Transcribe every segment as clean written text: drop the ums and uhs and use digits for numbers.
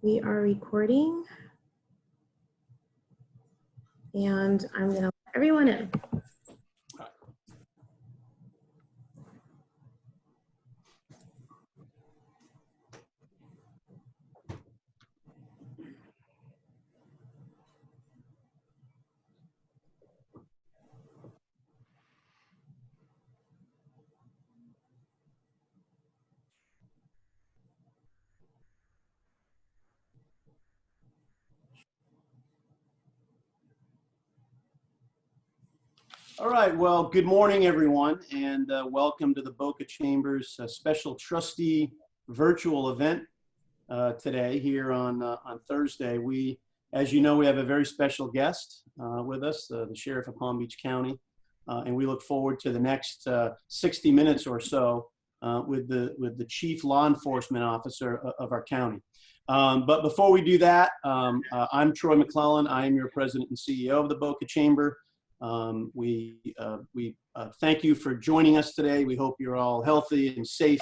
We are recording, and I'm going to let everyone in. All right, well, good morning, everyone, and welcome to the Boca Chambers special trustee virtual event today here on Thursday. As you know, we have a very special guest with us, the Sheriff of Palm Beach County, and we look forward to the next 60 minutes or so with the Chief Law Enforcement Officer of our county. But before we do that, I'm Troy McClellan. I am your President and CEO of the Boca Chamber. We thank you for joining us today. We hope you're all healthy and safe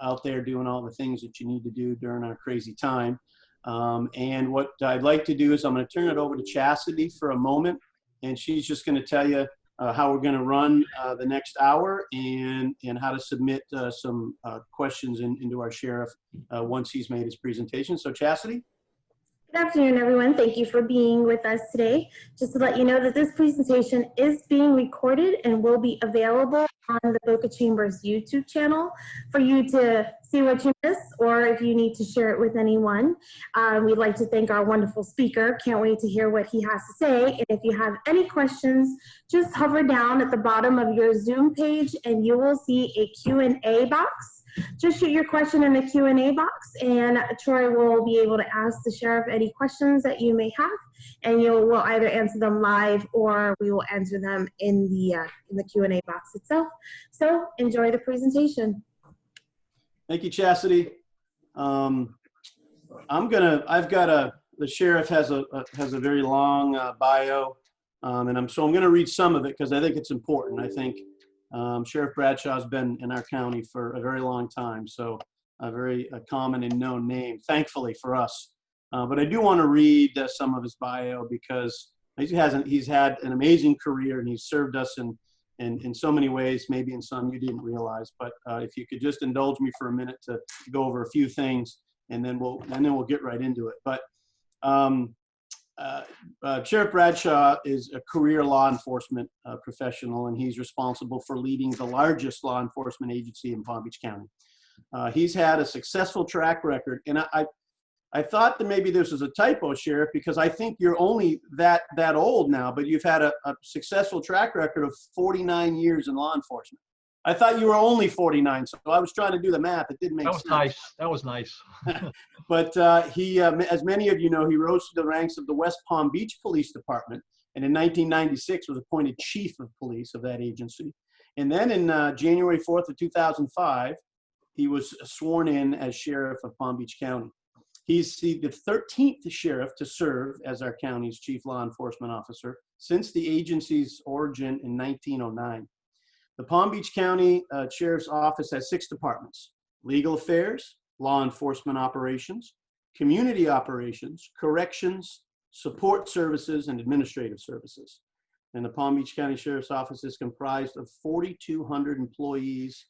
out there doing all the things that you need to do during our crazy time. And what I'd like to do is I'm going to turn it over to Chastity for a moment, and she's just going to tell you how we're going to run the next hour and how to submit some questions into our sheriff once he's made his presentation. So Chastity? Good afternoon, everyone. Thank you for being with us today. Just to let you know that this presentation is being recorded and will be available on the Boca Chambers YouTube channel for you to see what you missed, or if you need to share it with anyone. We'd like to thank our wonderful speaker. Can't wait to hear what he has to say. And if you have any questions, just hover down at the bottom of your Zoom page and you will see a Q&A box. Just shoot your question in the Q&A box, and Troy will be able to ask the sheriff any questions that you may have, and we'll either answer them live or we will answer them in the Q&A box itself. So enjoy the presentation. Thank you, Chastity. The sheriff has a very long bio, and I'm going to read some of it because I think it's important. I think Sheriff Bradshaw has been in our county for a very long time, so a very common and known name, thankfully for us. But I do want to read some of his bio because he's had an amazing career, and he's served us in so many ways, maybe in some you didn't realize. But if you could just indulge me for a minute to go over a few things, and then we'll get right into it. But Sheriff Bradshaw is a career law enforcement professional, and he's responsible for leading the largest law enforcement agency in Palm Beach County. He's had a successful track record, and I thought that maybe this was a typo, Sheriff, because I think you're only that old now, but you've had a successful track record of 49 years in law enforcement. I thought you were only 49, so I was trying to do the math. It didn't make sense. That was nice. But he, as many of you know, he rose to the ranks of the West Palm Beach Police Department, and in 1996 was appointed chief of police of that agency. And then in January 4th of 2005, he was sworn in as sheriff of Palm Beach County. He's the 13th sheriff to serve as our county's chief law enforcement officer since the agency's origin in 1909. The Palm Beach County Sheriff's Office has 6 departments: legal affairs, law enforcement operations, community operations, corrections, support services, and administrative services. And the Palm Beach County Sheriff's Office is comprised of 4,200 employees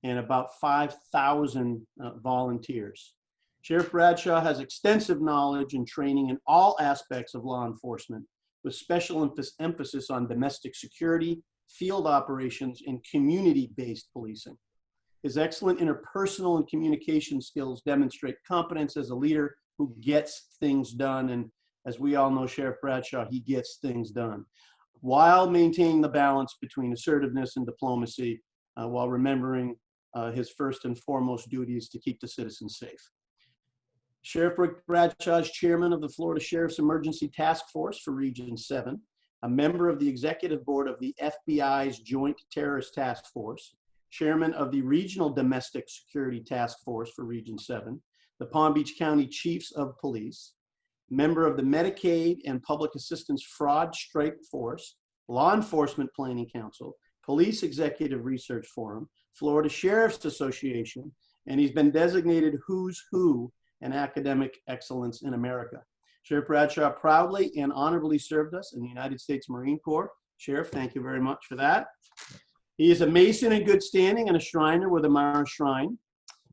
and about 5,000 volunteers. Sheriff Bradshaw has extensive knowledge and training in all aspects of law enforcement, with special emphasis on domestic security, field operations, and community-based policing. His excellent interpersonal and communication skills demonstrate competence as a leader who gets things done. And as we all know, Sheriff Bradshaw, he gets things done, while maintaining the balance between assertiveness and diplomacy, while remembering his first and foremost duty is to keep the citizens safe. Sheriff Ric Bradshaw is chairman of the Florida Sheriff's Emergency Task Force for Region 7, a member of the executive board of the FBI's Joint Terrorist Task Force, chairman of the Regional Domestic Security Task Force for Region 7, the Palm Beach County Chiefs of Police, member of the Medicaid and Public Assistance Fraud Strike Force, Law Enforcement Planning Council, Police Executive Research Forum, Florida Sheriff's Association, and he's been designated Who's Who and academic excellence in America. Sheriff Bradshaw proudly and honorably served us in the United States Marine Corps. Sheriff, thank you very much for that. He is a Mason in good standing and a Shriner with a Mara Shrine.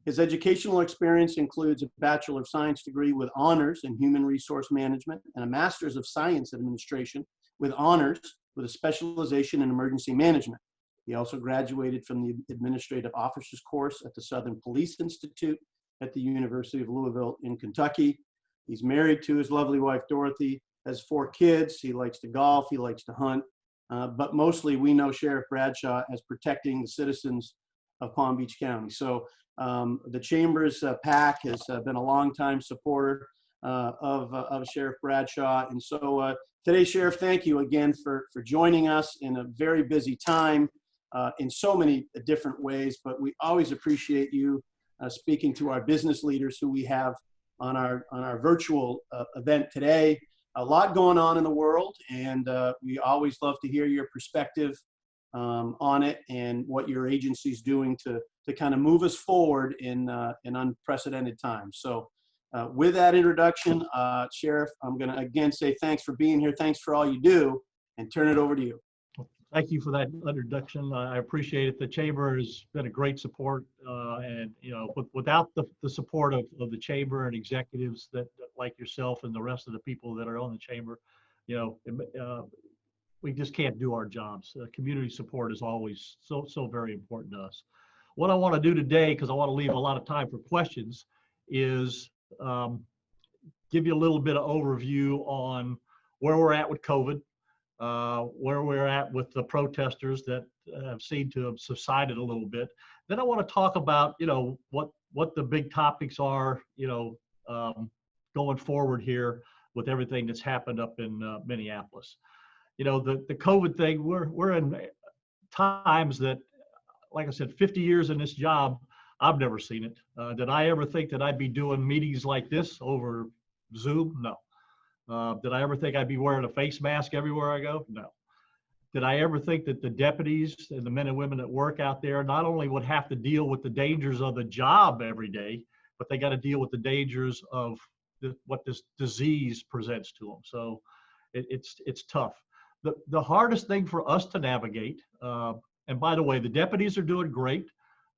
His educational experience includes a Bachelor of Science degree with honors in Human Resource Management and a Master's of Science Administration with honors with a specialization in Emergency Management. He also graduated from the Administrative Officers course at the Southern Police Institute at the University of Louisville in Kentucky. He's married to his lovely wife, Dorothy, has 4 kids. He likes to golf, he likes to hunt, but mostly we know Sheriff Bradshaw as protecting the citizens of Palm Beach County. So the Chamber's PAC has been a longtime supporter of Sheriff Bradshaw. And so today, Sheriff, thank you again for joining us in a very busy time in so many different ways, but we always appreciate you speaking to our business leaders who we have on our virtual event today. A lot going on in the world, and we always love to hear your perspective on it and what your agency's doing to kind of move us forward in unprecedented times. So with that introduction, Sheriff, I'm going to again say thanks for being here. Thanks for all you do, and turn it over to you. Thank you for that introduction. I appreciate it. The Chamber has been a great support, and without the support of the Chamber and executives that like yourself and the rest of the people that are on the Chamber, we just can't do our jobs. Community support is always so very important to us. What I want to do today, because I want to leave a lot of time for questions, is give you a little bit of overview on where we're at with COVID. Where we're at with the protesters that have seemed to have subsided a little bit. Then I want to talk about, what the big topics are, going forward here with everything that's happened up in Minneapolis. The COVID thing, we're in times that, like I said, 50 years in this job, I've never seen it. Did I ever think that I'd be doing meetings like this over Zoom? No. Did I ever think I'd be wearing a face mask everywhere I go? No. Did I ever think that the deputies and the men and women that work out there not only would have to deal with the dangers of the job every day, but they got to deal with the dangers of what this disease presents to them. So it's tough. The hardest thing for us to navigate, and by the way, the deputies are doing great.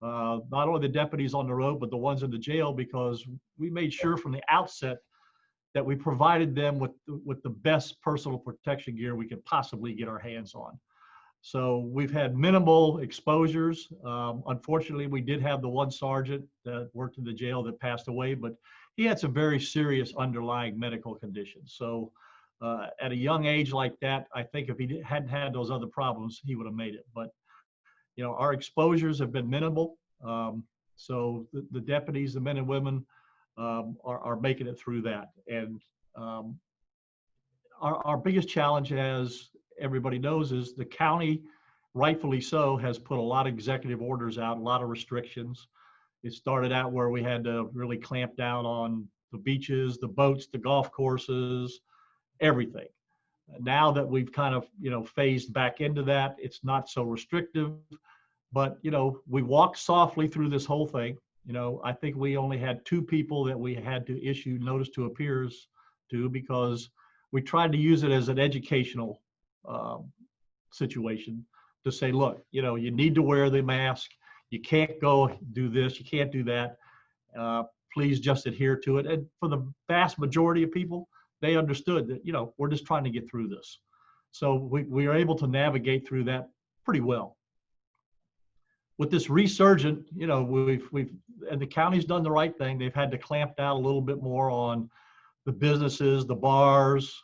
Not only the deputies on the road, but the ones in the jail, because we made sure from the outset that we provided them with the best personal protection gear we could possibly get our hands on. So we've had minimal exposures. Unfortunately, we did have the one sergeant that worked in the jail that passed away, but he had some very serious underlying medical conditions. So at a young age like that, I think if he hadn't had those other problems, he would have made it. But our exposures have been minimal. So the deputies, the men and women, are making it through that. And our biggest challenge, as everybody knows, is the county, rightfully so, has put a lot of executive orders out, a lot of restrictions. It started out where we had to really clamp down on the beaches, the boats, the golf courses, everything. Now that we've kind of, phased back into that, it's not so restrictive, but, we walked softly through this whole thing. I think we only had 2 people that we had to issue notice to appears to, because we tried to use it as an educational situation to say, look, you need to wear the mask. You can't go do this. You can't do that. Please just adhere to it. And for the vast majority of people, they understood that, we're just trying to get through this. So we were able to navigate through that pretty well. With this resurgent, and the county's done the right thing. They've had to clamp down a little bit more on the businesses, the bars,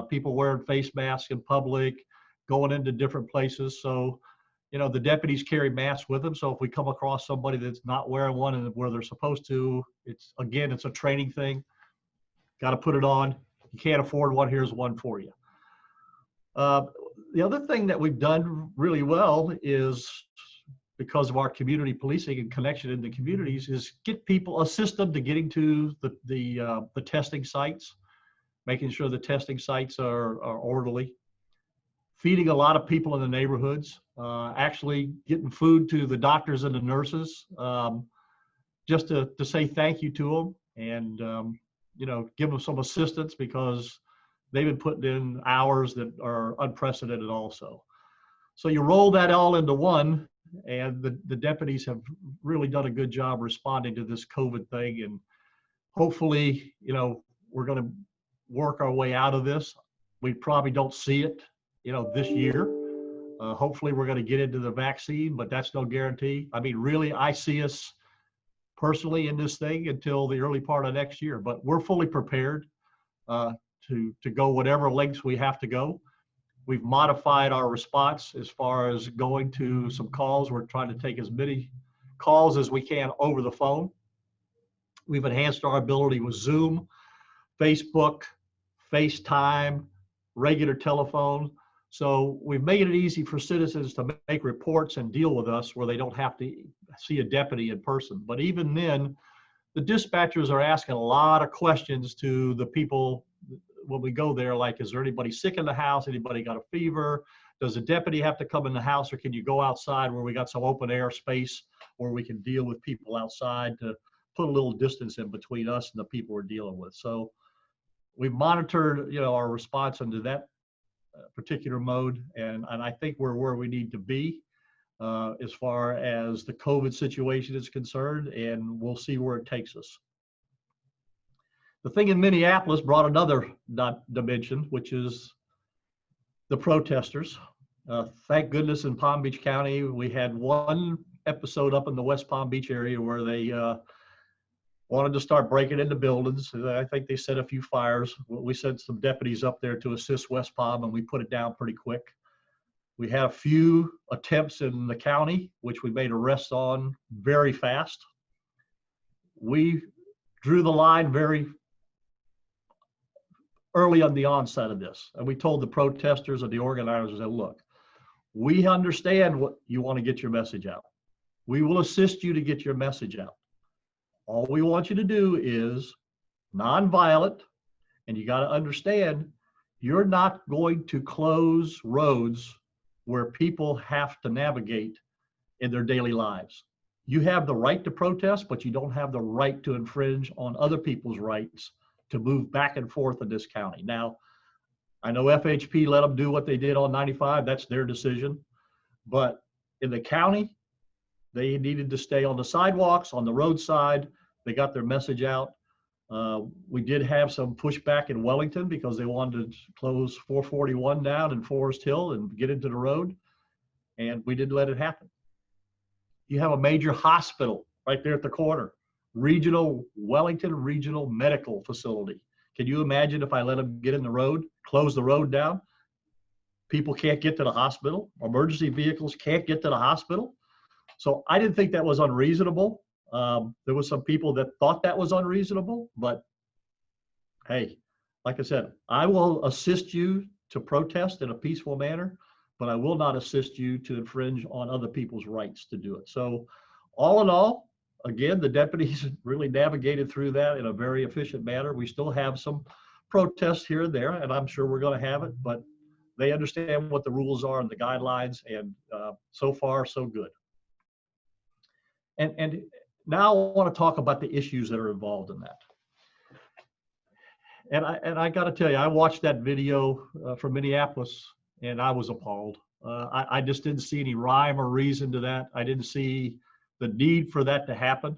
people wearing face masks in public, going into different places. So, the deputies carry masks with them. So if we come across somebody that's not wearing one and where they're supposed to, it's a training thing. Got to put it on. You can't afford one, here's one for you. The other thing that we've done really well is, because of our community policing and connection in the communities, is assist them to getting to the testing sites, making sure the testing sites are orderly, feeding a lot of people in the neighborhoods, actually getting food to the doctors and the nurses, just to say thank you to them, and give them some assistance, because they've been putting in hours that are unprecedented also. So you roll that all into one, and the deputies have really done a good job responding to this COVID thing. And hopefully, we're going to work our way out of this. We probably don't see it, this year. Hopefully we're going to get into the vaccine, but that's no guarantee. I mean, really, I see us personally in this thing until the early part of next year, but we're fully prepared to go whatever lengths we have to go. We've modified our response as far as going to some calls. We're trying to take as many calls as we can over the phone. We've enhanced our ability with Zoom, Facebook, FaceTime, regular telephone. So we've made it easy for citizens to make reports and deal with us where they don't have to see a deputy in person. But even then, the dispatchers are asking a lot of questions to the people when we go there, like, is there anybody sick in the house? Anybody got a fever? Does a deputy have to come in the house, or can you go outside where we got some open air space where we can deal with people outside to put a little distance in between us and the people we're dealing with? So we've monitored, our response into that particular mode, and I think we're where we need to be as far as the COVID situation is concerned, and we'll see where it takes us. The thing in Minneapolis brought another dimension, which is the protesters. Thank goodness in Palm Beach County, we had one episode up in the West Palm Beach area where they wanted to start breaking into buildings. I think they set a few fires. We sent some deputies up there to assist West Palm, and we put it down pretty quick. We had a few attempts in the county, which we made arrests on very fast. We drew the line very early on the onset of this. And we told the protesters and the organizers that, look, we understand what you want to get your message out. We will assist you to get your message out. All we want you to do is nonviolent, and you got to understand, you're not going to close roads where people have to navigate in their daily lives. You have the right to protest, but you don't have the right to infringe on other people's rights to move back and forth in this county. Now, I know FHP let them do what they did on 95. That's their decision. But in the county, they needed to stay on the sidewalks, on the roadside. They got their message out. We did have some pushback in Wellington because they wanted to close 441 down in Forest Hill and get into the road, and we didn't let it happen. You have a major hospital right there at the corner, Wellington Regional Medical Facility. Can you imagine if I let them get in the road, close the road down? People can't get to the hospital. Emergency vehicles can't get to the hospital. So I didn't think that was unreasonable. There was some people that thought that was unreasonable, but hey, like I said, I will assist you to protest in a peaceful manner, but I will not assist you to infringe on other people's rights to do it. So all in all, again, the deputies really navigated through that in a very efficient manner. We still have some protests here and there, and I'm sure we're going to have it, but they understand what the rules are and the guidelines, and so far, so good. And now I want to talk about the issues that are involved in that. And I got to tell you, I watched that video from Minneapolis, and I was appalled. I just didn't see any rhyme or reason to that. I didn't see the need for that to happen,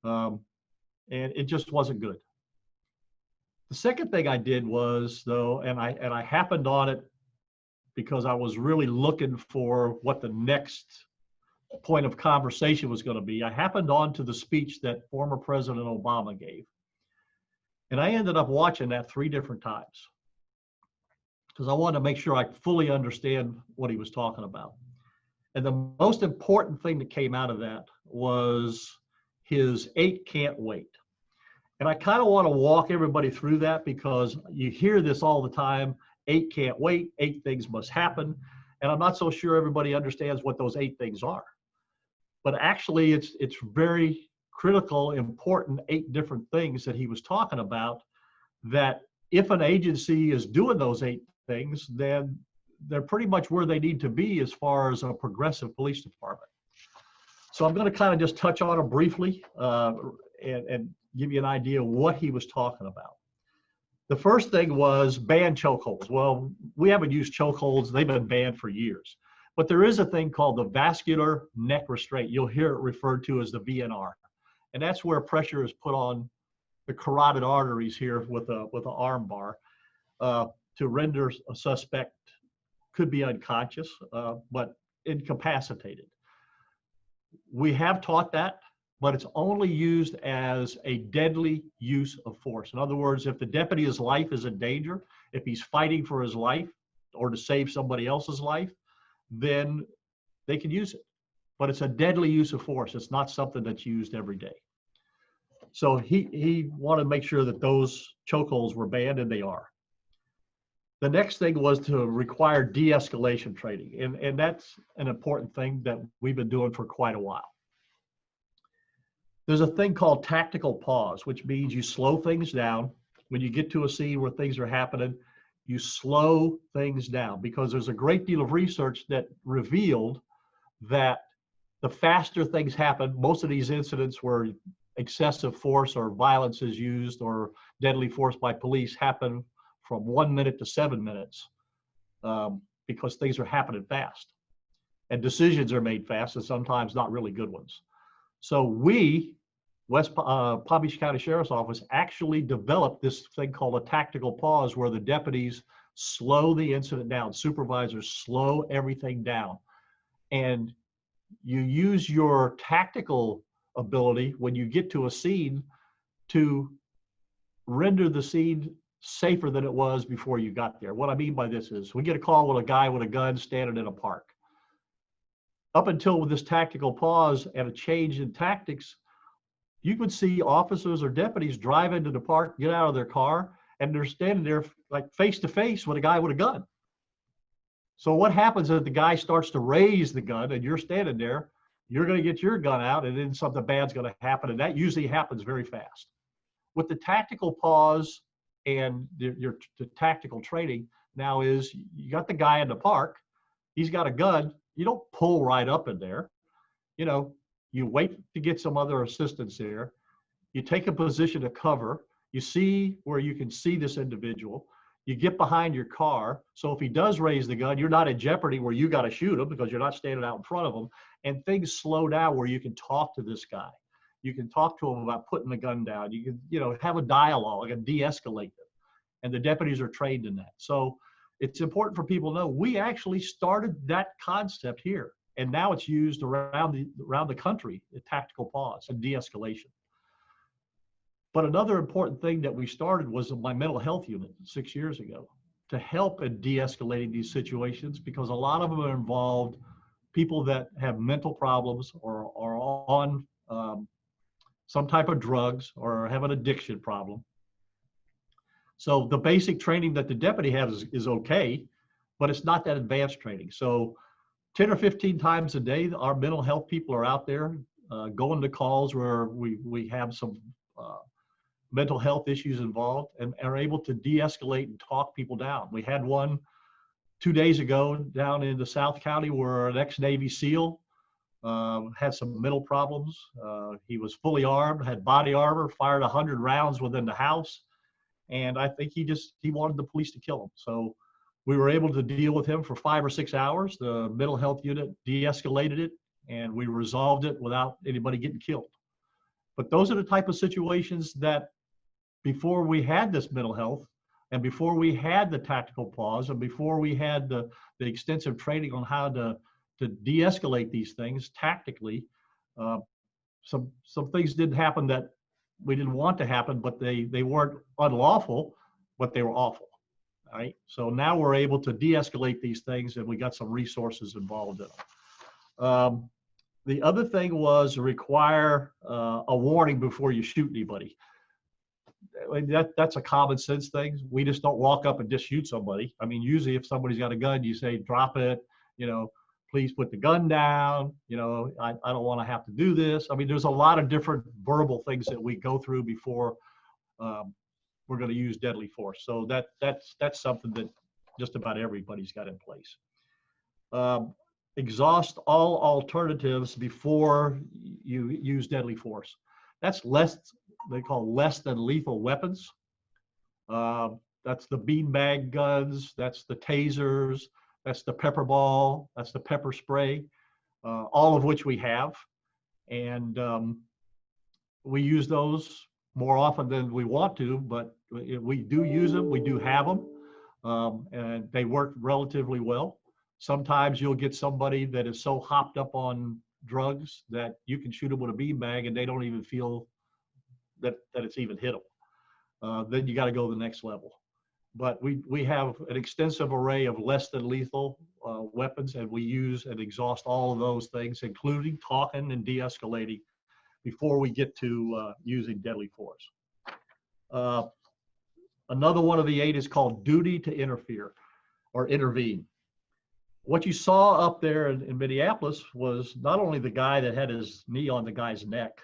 and it just wasn't good. The second thing I did was, though, and I happened on it because I was really looking for what the next point of conversation was going to be. I happened on to the speech that former President Obama gave. And I ended up watching that 3 different times because I wanted to make sure I fully understand what he was talking about. And the most important thing that came out of that was his 8 can't wait. And I kind of want to walk everybody through that because you hear this all the time, 8 can't wait, 8 things must happen. And I'm not so sure everybody understands what those 8 things are. But actually, it's very critical, important 8 different things that he was talking about, that if an agency is doing those 8 things, then they're pretty much where they need to be as far as a progressive police department. So I'm going to kind of just touch on them briefly. and give you an idea of what he was talking about. The first thing was ban chokeholds. Well, we haven't used chokeholds. They've been banned for years. But there is a thing called the vascular neck restraint. You'll hear it referred to as the VNR. And that's where pressure is put on the carotid arteries here with an arm bar to render a suspect, could be unconscious, but incapacitated. We have taught that, but it's only used as a deadly use of force. In other words, if the deputy's life is in danger, if he's fighting for his life or to save somebody else's life, then they can use it. But it's a deadly use of force. It's not something that's used every day. So he wanted to make sure that those chokeholds were banned, and they are. The next thing was to require de-escalation training, and that's an important thing that we've been doing for quite a while. There's a thing called tactical pause, which means you slow things down. When you get to a scene where things are happening, you slow things down, because there's a great deal of research that revealed that the faster things happen, most of these incidents where excessive force or violence is used or deadly force by police happen from 1 minute to 7 minutes, because things are happening fast and decisions are made fast, and sometimes not really good ones. So we, Palm Beach County Sheriff's Office, actually developed this thing called a tactical pause, where the deputies slow the incident down, supervisors slow everything down, and you use your tactical ability when you get to a scene to render the scene safer than it was before you got there. What I mean by this is, we get a call with a guy with a gun standing in a park. Up until with this tactical pause and a change in tactics, you could see officers or deputies drive into the park, get out of their car, and they're standing there like face to face with a guy with a gun. So what happens if the guy starts to raise the gun and you're standing there, you're going to get your gun out, and then something bad's going to happen, and that usually happens very fast. With the tactical pause and the tactical training now is, you got the guy in the park, he's got a gun, you don't pull right up in there. You know, you wait to get some other assistance there. You take a position of cover. You see where you can see this individual. You get behind your car. So if he does raise the gun, you're not in jeopardy where you got to shoot him, because you're not standing out in front of him. And things slow down where you can talk to this guy. You can talk to him about putting the gun down. You can, you know, have a dialogue and de-escalate them. And the deputies are trained in that. So it's important for people to know we actually started that concept here, and now it's used around the country, the tactical pause and de-escalation. But another important thing that we started was my mental health unit 6 years ago, to help in de-escalating these situations, because a lot of them are involved people that have mental problems or are on some type of drugs or have an addiction problem. So the basic training that the deputy has is okay, but it's not that advanced training. So 10 or 15 times a day, our mental health people are out there going to calls where we have some mental health issues involved, and are able to de-escalate and talk people down. We had one 2 days ago down in the South County where an ex-Navy SEAL had some mental problems. He was fully armed, had body armor, fired 100 rounds within the house. And I think he wanted the police to kill him. So we were able to deal with him for 5 or 6 hours. The mental health unit de-escalated it, and we resolved it without anybody getting killed. But those are the type of situations that, before we had this mental health, and before we had the tactical pause, and before we had the extensive training on how to de-escalate these things tactically, some things didn't happen that we didn't want to happen, but they weren't unlawful, but they were awful. Right? So now we're able to de-escalate these things, and we got some resources involved in them. The other thing was require a warning before you shoot anybody. I mean, that's a common sense thing. We just don't walk up and just shoot somebody. I mean, usually if somebody's got a gun, you say, drop it, you know, please put the gun down, you know, I don't want to have to do this. I mean, there's a lot of different verbal things that we go through before we're going to use deadly force. So that's something that just about everybody's got in place. Exhaust all alternatives before you use deadly force. That's less, they call less than lethal weapons. That's the beanbag guns, that's the tasers, that's the pepper ball, that's the pepper spray, all of which we have. And we use those more often than we want to, but we do use them, we do have them, and they work relatively well. Sometimes you'll get somebody that is so hopped up on drugs that you can shoot them with a beanbag and they don't even feel that it's even hit them. Then you got to go to the next level. But we have an extensive array of less than lethal weapons, and we use and exhaust all of those things, including talking and de-escalating before we get to using deadly force. Another one of the 8 is called duty to interfere or intervene. What you saw up there in Minneapolis was not only the guy that had his knee on the guy's neck,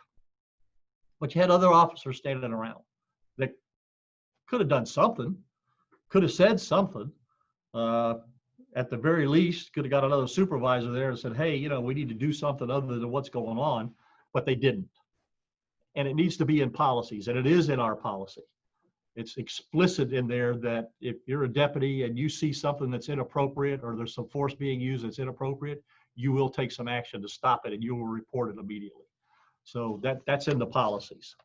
but you had other officers standing around that could have done something, could have said something. At the very least, could have got another supervisor there and said, hey, you know, we need to do something other than what's going on, but they didn't. And it needs to be in policies, and it is in our policy. It's explicit in there that if you're a deputy and you see something that's inappropriate or there's some force being used that's inappropriate, you will take some action to stop it and you will report it immediately. So that's in the policies.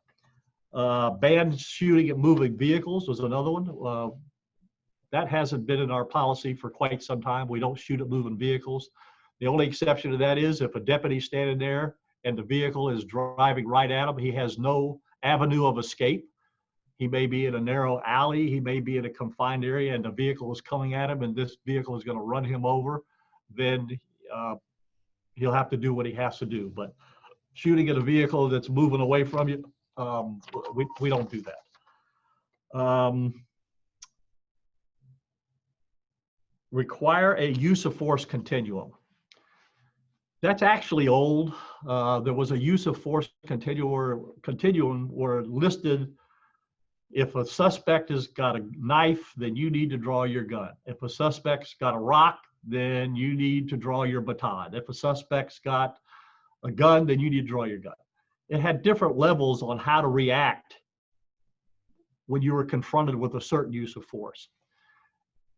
Banned shooting at moving vehicles was another one. That hasn't been in our policy for quite some time. We don't shoot at moving vehicles. The only exception to that is if a deputy's standing there and the vehicle is driving right at him, he has no avenue of escape. He may be in a narrow alley, he may be in a confined area, and the vehicle is coming at him and this vehicle is going to run him over, then he'll have to do what he has to do. But shooting at a vehicle that's moving away from you, we don't do that. Require a use of force continuum. That's actually old. There was a use of force continuum where listed, if a suspect has got a knife, then you need to draw your gun. If a suspect's got a rock, then you need to draw your baton. If a suspect's got a gun, then you need to draw your gun. It had different levels on how to react when you were confronted with a certain use of force.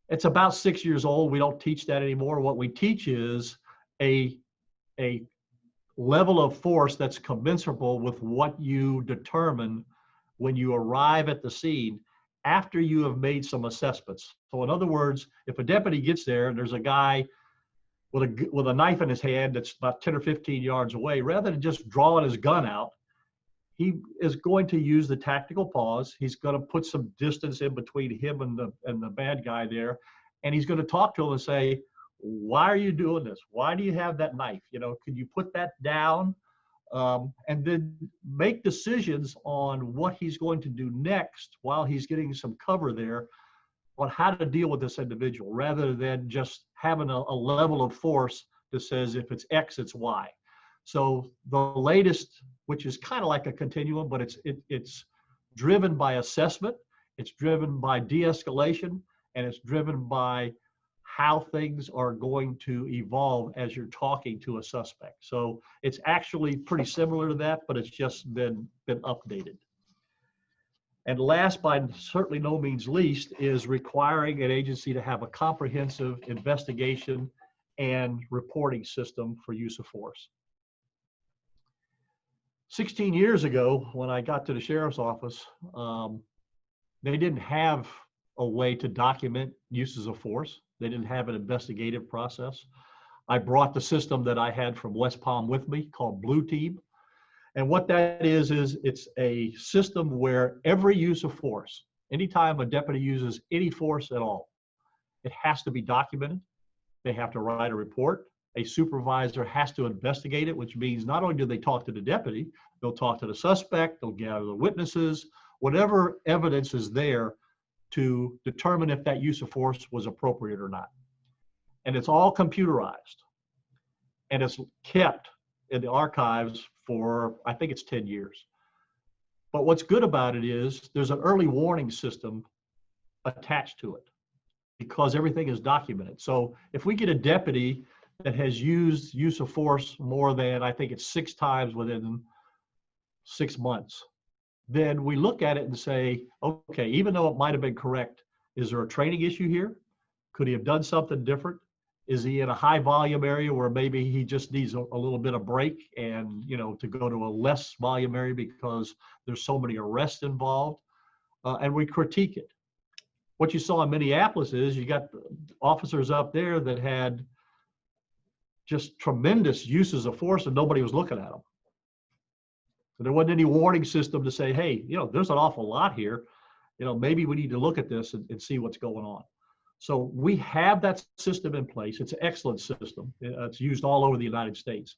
It's about 6 years old. We don't teach that anymore. What we teach is a level of force that's commensurable with what you determine when you arrive at the scene after you have made some assessments. So in other words, if a deputy gets there and there's a guy with a knife in his hand that's about 10 or 15 yards away, rather than just drawing his gun out, he is going to use the tactical pause. He's going to put some distance in between him and the bad guy there. And he's going to talk to him and say, why are you doing this? Why do you have that knife? You know, can you put that down? And then make decisions on what he's going to do next while he's getting some cover there on how to deal with this individual, rather than just having a level of force that says if it's X, it's Y. So the latest, which is kind of like a continuum, but it's driven by assessment, it's driven by de-escalation, and it's driven by how things are going to evolve as you're talking to a suspect. So it's actually pretty similar to that, but it's just been updated. And last, by certainly no means least, is requiring an agency to have a comprehensive investigation and reporting system for use of force. 16 years ago, when I got to the sheriff's office, they didn't have a way to document uses of force. They didn't have an investigative process. I brought the system that I had from West Palm with me called Blue Team. And what that is it's a system where every use of force, anytime a deputy uses any force at all, it has to be documented. They have to write a report. A supervisor has to investigate it, which means not only do they talk to the deputy, they'll talk to the suspect, they'll gather the witnesses, whatever evidence is there to determine if that use of force was appropriate or not. And it's all computerized. And it's kept in the archives for, I think it's 10 years. But what's good about it is there's an early warning system attached to it because everything is documented. So if we get a deputy that has used use of force more than, I think it's 6 times within 6 months, then we look at it and say, okay, even though it might have been correct, is there a training issue here? Could he have done something different? Is he in a high volume area where maybe he just needs a little bit of break and, you know, to go to a less volume area because there's so many arrests involved? And we critique it. What you saw in Minneapolis is you got officers up there that had just tremendous uses of force and nobody was looking at them. So there wasn't any warning system to say, hey, you know, there's an awful lot here. You know, maybe we need to look at this and see what's going on. So we have that system in place. It's an excellent system. It's used all over the United States.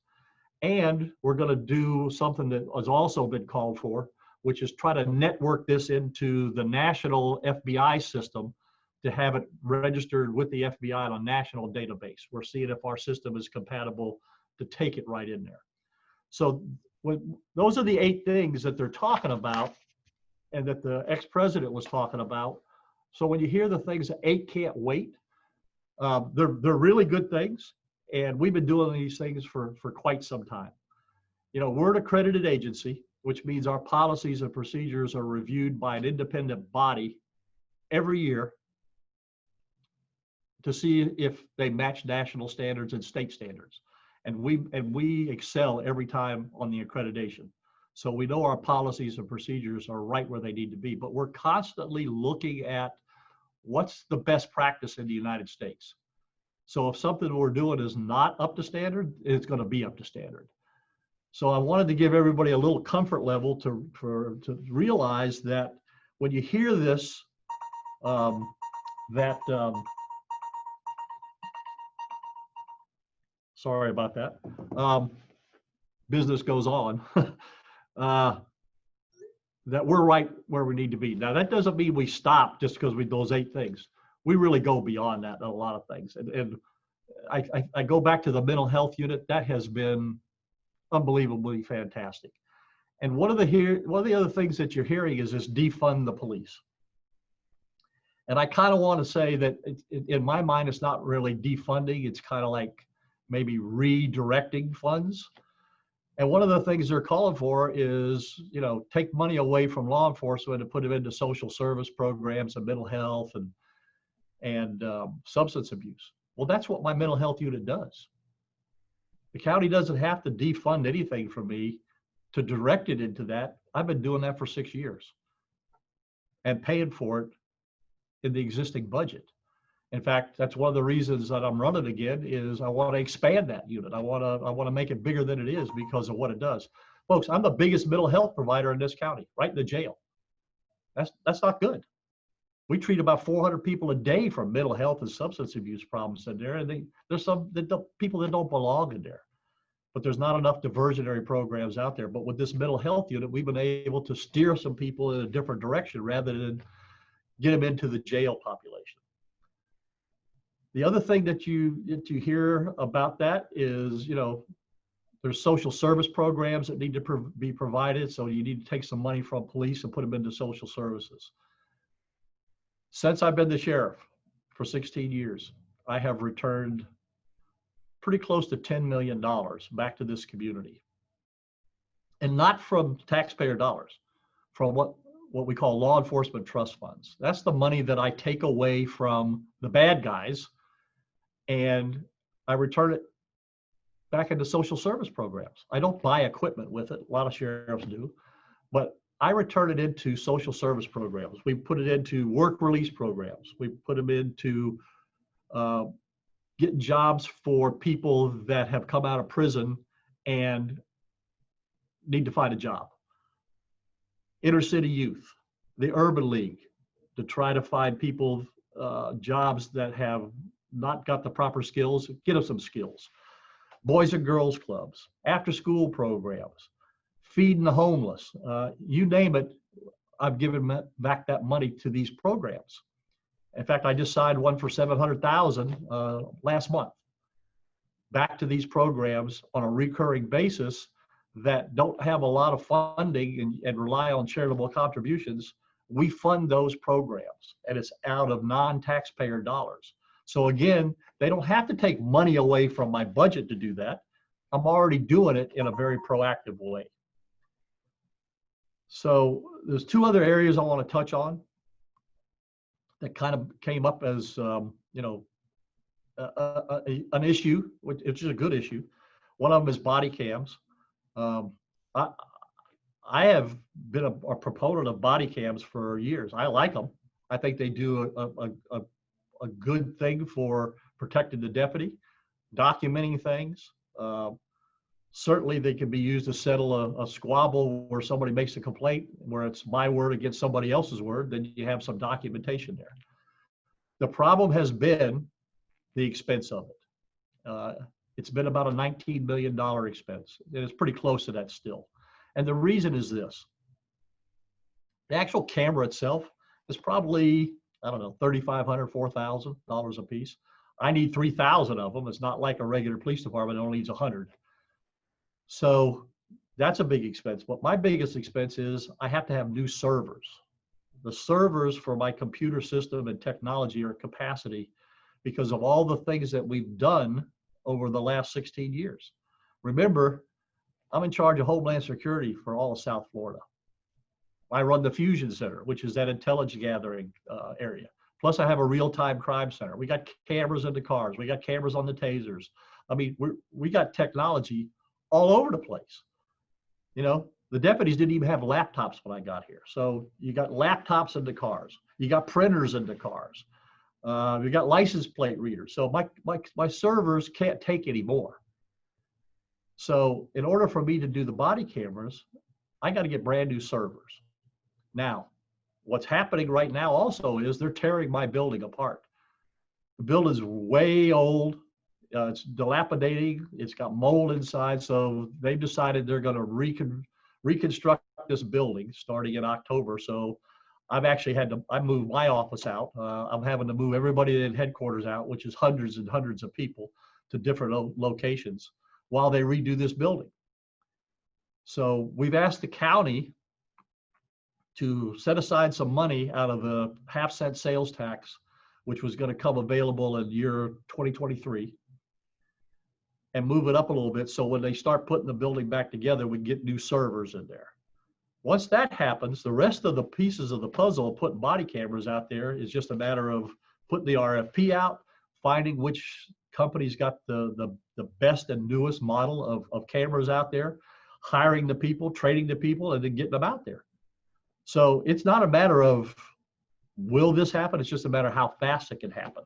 And we're going to do something that has also been called for, which is try to network this into the national FBI system to have it registered with the FBI on a national database. We're seeing if our system is compatible to take it right in there. So those are the 8 things that they're talking about and that the ex-president was talking about. So when you hear the things that 8 can't wait, they're really good things. And we've been doing these things for quite some time. You know, we're an accredited agency, which means our policies and procedures are reviewed by an independent body every year to see if they match national standards and state standards. And we excel every time on the accreditation. So we know our policies and procedures are right where they need to be, but we're constantly looking at what's the best practice in the United States. So if something we're doing is not up to standard, it's going to be up to standard. So I wanted to give everybody a little comfort level to realize that when you hear this, sorry about that, business goes on, that we're right where we need to be. Now, that doesn't mean we stop just because we do those 8 things. We really go beyond that in a lot of things. And I go back to the mental health unit. That has been unbelievably fantastic. And one of the other things that you're hearing is this defund the police. And I kind of want to say that in my mind, it's not really defunding. It's kind of like maybe redirecting funds. And one of the things they're calling for is, you know, take money away from law enforcement and put them into social service programs and mental health and substance abuse. Well, that's what my mental health unit does. The county doesn't have to defund anything from me to direct it into that. I've been doing that for 6 years and paying for it in the existing budget. In fact, that's one of the reasons that I'm running again is I want to expand that unit. I want to make it bigger than it is because of what it does. Folks, I'm the biggest mental health provider in this county, right in the jail. That's not good. We treat about 400 people a day for mental health and substance abuse problems in there, and there's some people that don't belong in there. But there's not enough diversionary programs out there. But with this mental health unit, we've been able to steer some people in a different direction rather than get them into the jail population. The other thing that you hear about that is, you know, there's social service programs that need to be provided. So you need to take some money from police and put them into social services. Since I've been the sheriff for 16 years, I have returned pretty close to $10 million back to this community. And not from taxpayer dollars, from what we call law enforcement trust funds. That's the money that I take away from the bad guys and I return it back into social service programs. I don't buy equipment with it. A lot of sheriffs do, but I return it into social service programs. We put it into work release programs. We put them into getting jobs for people that have come out of prison and need to find a job. Inner city youth, the Urban League, to try to find people jobs that have not got the proper skills, get them some skills. Boys and girls clubs, after school programs, feeding the homeless, you name it, I've given back that money to these programs. In fact, I just signed one for $700,000 last month back to these programs on a recurring basis that don't have a lot of funding and rely on charitable contributions. We fund those programs and it's out of non-taxpayer dollars. So again, they don't have to take money away from my budget to do that. I'm already doing it in a very proactive way. So there's two other areas I want to touch on that kind of came up as, you know, an issue, which is a good issue. One of them is body cams. Um, I, I have been a proponent of body cams for years. I like them. I think they do a good thing for protecting the deputy, documenting things. Certainly they can be used to settle a squabble where somebody makes a complaint, where it's my word against somebody else's word, then you have some documentation there. The problem has been the expense of it. It's been about a $19 million expense, and it's pretty close to that still. And the reason is this. The actual camera itself is probably, I don't know, $3,500, $4,000 a piece. I need 3,000 of them. It's not like a regular police department only needs 100. So that's a big expense. But my biggest expense is I have to have new servers. The servers for my computer system and technology are capacity because of all the things that we've done over the last 16 years. Remember, I'm in charge of Homeland Security for all of South Florida. I run the Fusion Center, which is that intelligence gathering area. Plus I have a real-time crime center. We got cameras in the cars. We got cameras on the tasers. I mean, we got technology all over the place. You know, the deputies didn't even have laptops when I got here. So you got laptops in the cars. You got printers in the cars. You got license plate readers. So my servers can't take any more. So in order for me to do the body cameras, I got to get brand new servers. Now, what's happening right now also is they're tearing my building apart. The building's way old. It's dilapidating. It's got mold inside. So they've decided they're going to reconstruct this building starting in October. So I've actually had to, I moved my office out. I'm having to move everybody in headquarters out, which is hundreds and hundreds of people, to different locations while they redo this building. So we've asked the county to set aside some money out of the half-cent sales tax, which was going to come available in year 2023, and move it up a little bit so when they start putting the building back together, we get new servers in there. Once that happens, the rest of the pieces of the puzzle of putting body cameras out there is just a matter of putting the RFP out, finding which company's got the best and newest model of cameras out there, hiring the people, training the people, and then getting them out there. So it's not a matter of will this happen, it's just a matter of how fast it can happen.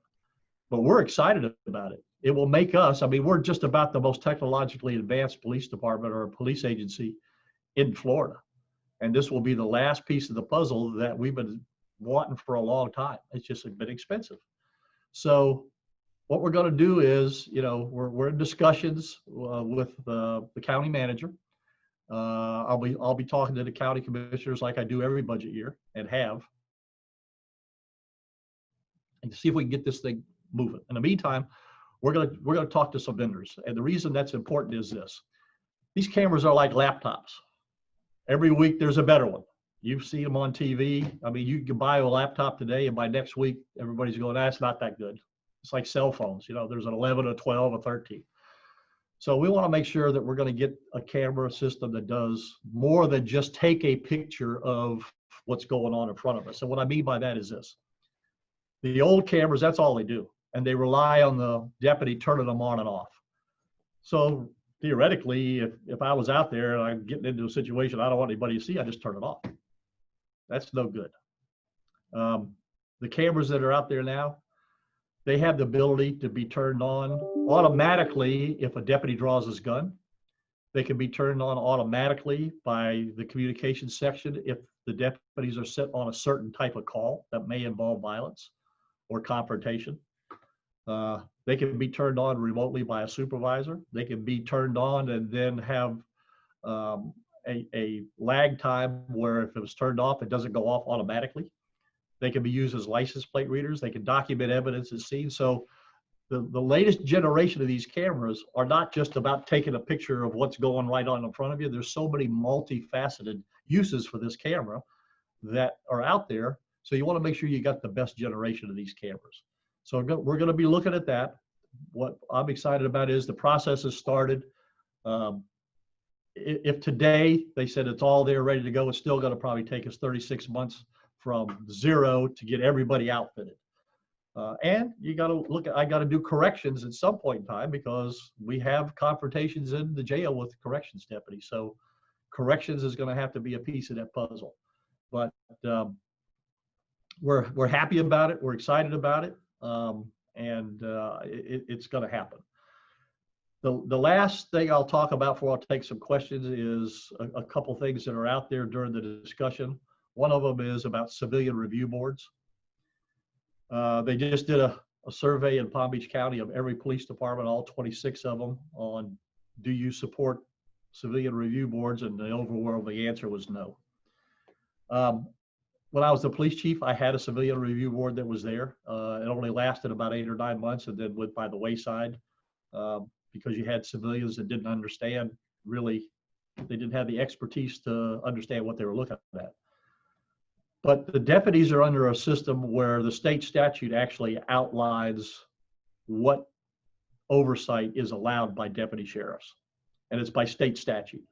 But we're excited about it. It will make us, I mean, we're just about the most technologically advanced police department or police agency in Florida. And this will be the last piece of the puzzle that we've been wanting for a long time. It's just been expensive. So what we're going to do is, you know, we're in discussions with the county manager. I'll be talking to the county commissioners like I do every budget year and have, and to see if we can get this thing moving. In the meantime, we're gonna talk to some vendors, and the reason that's important is this: these cameras are like laptops. Every week there's a better one. You've seen them on TV. I mean, you can buy a laptop today, and by next week everybody's going, "That's not that good." It's like cell phones. You know, there's an 11, a 12, a 13. So we want to make sure that we're going to get a camera system that does more than just take a picture of what's going on in front of us. And what I mean by that is this: the old cameras, that's all they do. And they rely on the deputy turning them on and off. So theoretically, if I was out there and I'm getting into a situation I don't want anybody to see, I just turn it off. That's no good. The cameras that are out there now, they have the ability to be turned on automatically if a deputy draws his gun. They can be turned on automatically by the communications section if the deputies are set on a certain type of call that may involve violence or confrontation. They can be turned on remotely by a supervisor. They can be turned on and then have a lag time where if it was turned off, it doesn't go off automatically. They can be used as license plate readers. They can document evidence as seen. So the latest generation of these cameras are not just about taking a picture of what's going right on in front of you. There's so many multifaceted uses for this camera that are out there. So you want to make sure you got the best generation of these cameras. So we're going to be looking at that. What I'm excited about is the process has started. if today they said it's all there ready to go, it's still going to probably take us 36 months from zero to get everybody outfitted. And you got to look at, I got to do corrections at some point in time because we have confrontations in the jail with the corrections deputies. So corrections is going to have to be a piece of that puzzle. But we're happy about it. We're excited about it. It's going to happen. The last thing I'll talk about before I'll take some questions is a couple things that are out there during the discussion. One of them is about civilian review boards. They just did a survey in Palm Beach County of every police department, all 26 of them, on do you support civilian review boards, and the overwhelming answer was no. When I was the police chief, I had a civilian review board that was there. It only lasted about 8 or 9 months and then went by the wayside because you had civilians that didn't understand, really, they didn't have the expertise to understand what they were looking at. But the deputies are under a system where the state statute actually outlines what oversight is allowed by deputy sheriffs. And it's by state statute.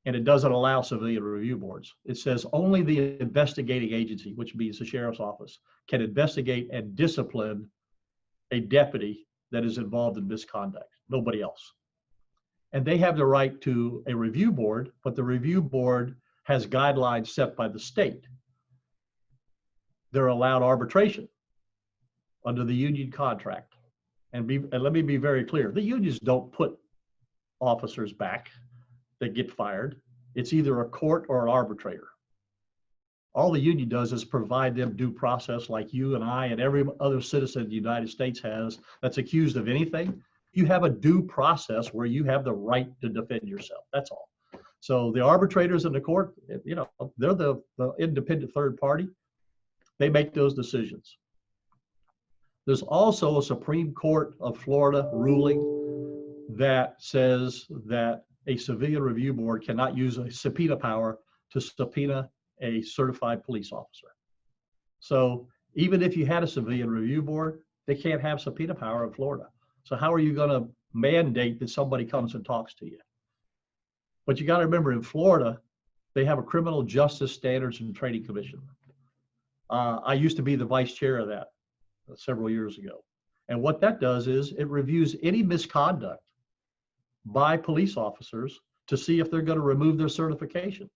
And it doesn't allow civilian review boards. It says only the investigating agency, which means the sheriff's office, can investigate and discipline a deputy that is involved in misconduct, nobody else. And they have the right to a review board, but the review board has guidelines set by the state. They're allowed arbitration under the union contract. And let me be very clear, the unions don't put officers back that get fired. It's either a court or an arbitrator. All the union does is provide them due process like you and I and every other citizen in the United States has that's accused of anything. You have a due process where you have the right to defend yourself. That's all. So the arbitrators in the court, you know, they're the independent third party. They make those decisions. There's also a Supreme Court of Florida ruling that says that a civilian review board cannot use a subpoena power to subpoena a certified police officer. So even if you had a civilian review board, they can't have subpoena power in Florida. So how are you going to mandate that somebody comes and talks to you? But you got to remember, in Florida, they have a Criminal Justice Standards and Training Commission. I used to be the vice chair of that several years ago. And what that does is it reviews any misconduct by police officers to see if they're going to remove their certification.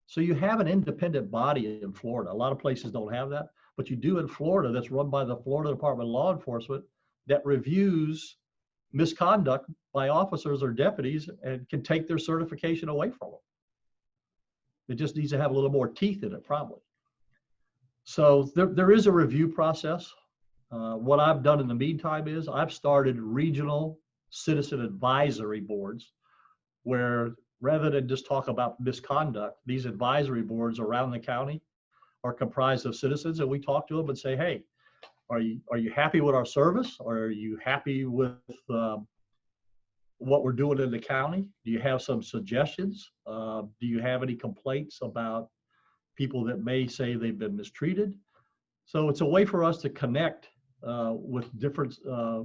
So you have an independent body in Florida. A lot of places don't have that, but you do in Florida, that's run by the Florida Department of Law Enforcement, that reviews misconduct by officers or deputies and can take their certification away from them. It just needs to have a little more teeth in it, probably. So there is a review process. What I've done in the meantime is I've started regional citizen advisory boards where, rather than just talk about misconduct, these advisory boards around the county are comprised of citizens, and we talk to them and say, hey, are you happy with our service? Or are you happy with what we're doing in the county? Do you have some suggestions? Do you have any complaints about people that may say they've been mistreated? So it's a way for us to connect with different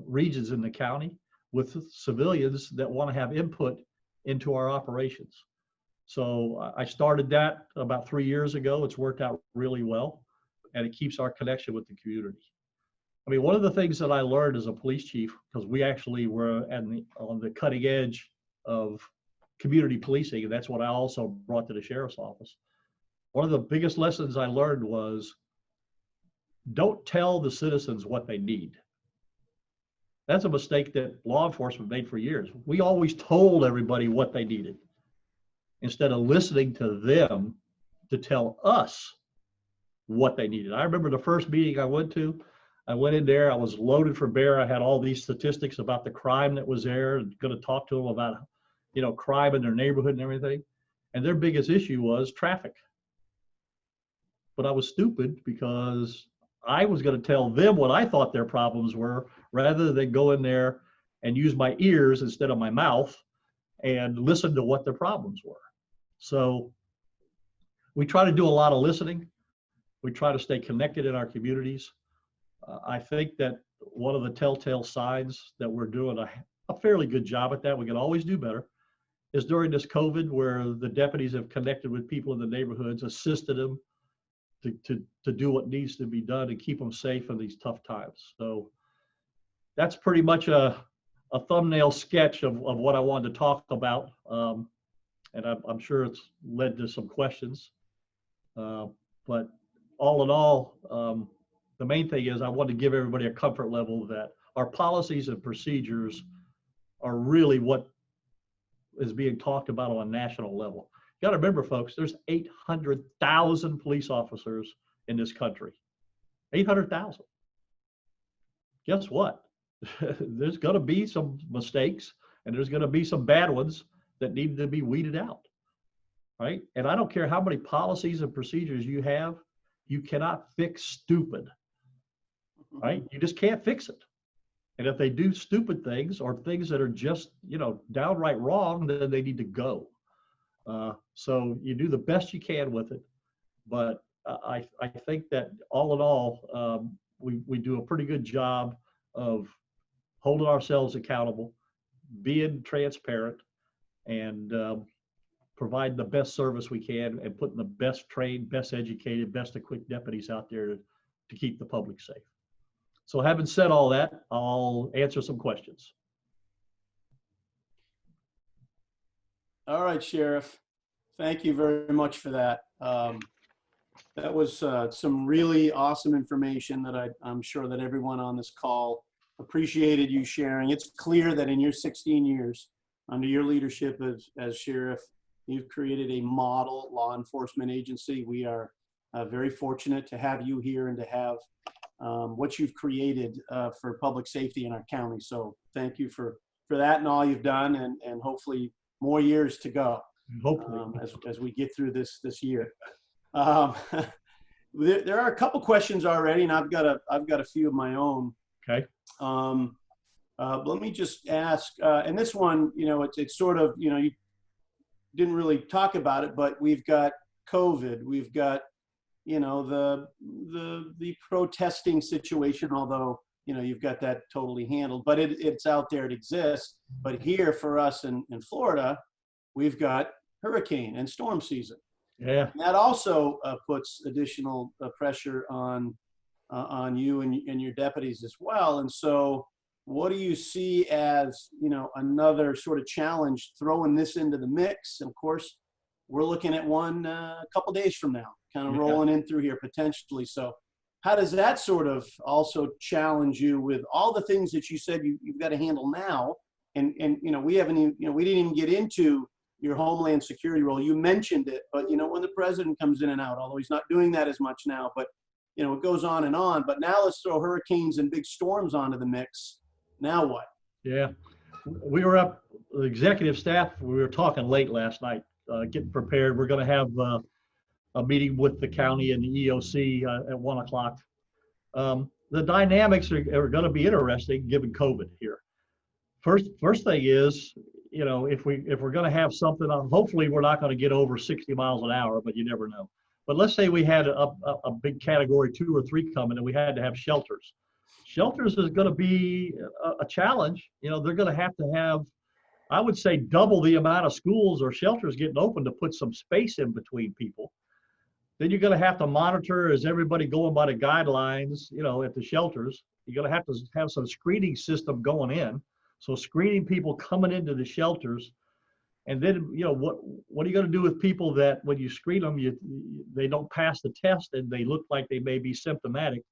regions in the county with civilians that want to have input into our operations. So I started that about 3 years ago. It's worked out really well, and it keeps our connection with the community. I mean, one of the things that I learned as a police chief, because we actually were on the cutting edge of community policing, and that's what I also brought to the sheriff's office. One of the biggest lessons I learned was, don't tell the citizens what they need. That's a mistake that law enforcement made for years. We always told everybody what they needed instead of listening to them to tell us what they needed. I remember the first meeting I went to, I went in there, I was loaded for bear. I had all these statistics about the crime that was there and going to talk to them about, you know, crime in their neighborhood and everything. And their biggest issue was traffic. But I was stupid because I was going to tell them what I thought their problems were, rather than go in there and use my ears instead of my mouth and listen to what their problems were. So we try to do a lot of listening. We try to stay connected in our communities. I think that one of the telltale signs that we're doing a fairly good job at that, we can always do better, is during this COVID, where the deputies have connected with people in the neighborhoods, assisted them to do what needs to be done and keep them safe in these tough times. So that's pretty much a thumbnail sketch of what I wanted to talk about. And I'm sure it's led to some questions. But all in all, the main thing is I want to give everybody a comfort level that our policies and procedures are really what is being talked about on a national level. You got to remember, folks, there's 800,000 police officers in this country. 800,000. Guess what? There's going to be some mistakes, and there's going to be some bad ones that need to be weeded out, right? And I don't care how many policies and procedures you have, you cannot fix stupid, right? You just can't fix it. And if they do stupid things or things that are just, downright wrong, then they need to go. So you do the best you can with it. But I think that all in all, we do a pretty good job of holding ourselves accountable, being transparent, and providing the best service we can, and putting the best trained, best educated, best equipped deputies out there to keep the public safe. So having said all that, I'll answer some questions. All right, Sheriff. Thank you very much for that. That was some really awesome information that I'm sure that everyone on this call appreciated you sharing. It's clear that in your 16 years under your leadership as Sheriff, you've created a model law enforcement agency. We are very fortunate to have you here and to have what you've created for public safety in our county. So thank you for that and all you've done, and hopefully more years to go. Hopefully. As we get through this year. There are a couple questions already, and I've got a few of my own. Okay. Let me just ask, and this one, it's sort of, you didn't really talk about it, but we've got COVID, we've got, the protesting situation, although, you've got that totally handled, but it's out there, it exists. But here for us in Florida, we've got hurricane and storm season. Yeah. And that also puts additional pressure on you and your deputies as well. And so what do you see as, another sort of challenge throwing this into the mix? And of course, we're looking at one a couple days from now, kind of rolling in through here potentially. So how does that sort of also challenge you with all the things that you said you've got to handle now? And we haven't even, we didn't even get into your Homeland Security role. You mentioned it, but when the president comes in and out, although he's not doing that as much now, but it goes on and on. But now let's throw hurricanes and big storms onto the mix. Now what? Yeah, we were up, the executive staff, we were talking late last night, getting prepared. We're going to have a meeting with the county and the EOC at 1 o'clock. The dynamics are going to be interesting given COVID here. First thing is, if we're going to have something on, hopefully we're not going to get over 60 miles an hour, but you never know. But let's say we had a big category 2 or 3 coming, and we had to have shelters. Shelters is going to be a challenge. They're going to have, I would say, double the amount of schools or shelters getting open to put some space in between people. Then you're going to have to monitor, is everybody going by the guidelines, at the shelters. You're going to have some screening system going in. So screening people coming into the shelters. And then, what are you going to do with people that when you screen them, they don't pass the test and they look like they may be symptomatic?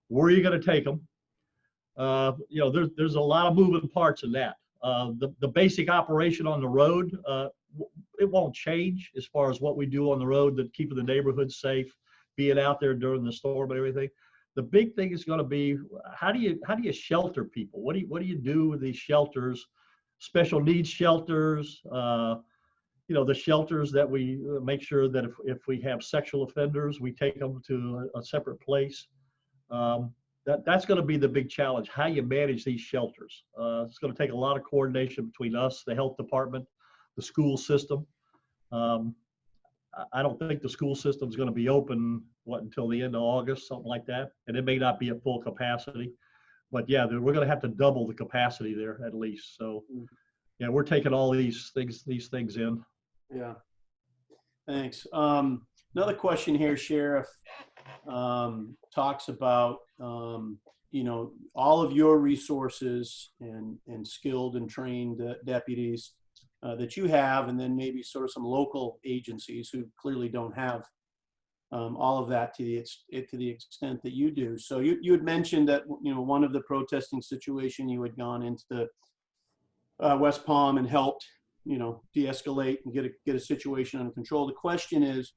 Where are you going to take them? There's a lot of moving parts in that. The basic operation on the road, it won't change as far as what we do on the road, that keeping the neighborhood safe, being out there during the storm and everything. The big thing is going to be, how do you shelter people? What do you do with these shelters? Special needs shelters, the shelters that we make sure that if we have sexual offenders, we take them to a separate place. That's going to be the big challenge, how you manage these shelters. It's going to take a lot of coordination between us, the health department, the school system. I don't think the school system is going to be open, until the end of August, something like that. And it may not be at full capacity. But yeah, we're going to have to double the capacity there at least. So yeah, we're taking all these things in. Yeah, thanks. Another question here, Sheriff, talks about, all of your resources and skilled and trained deputies that you have, and then maybe sort of some local agencies who clearly don't have all of that to the extent that you do. So you had mentioned that, one of the protesting situation, you had gone into the West Palm and helped, de-escalate and get a situation under control. The question is,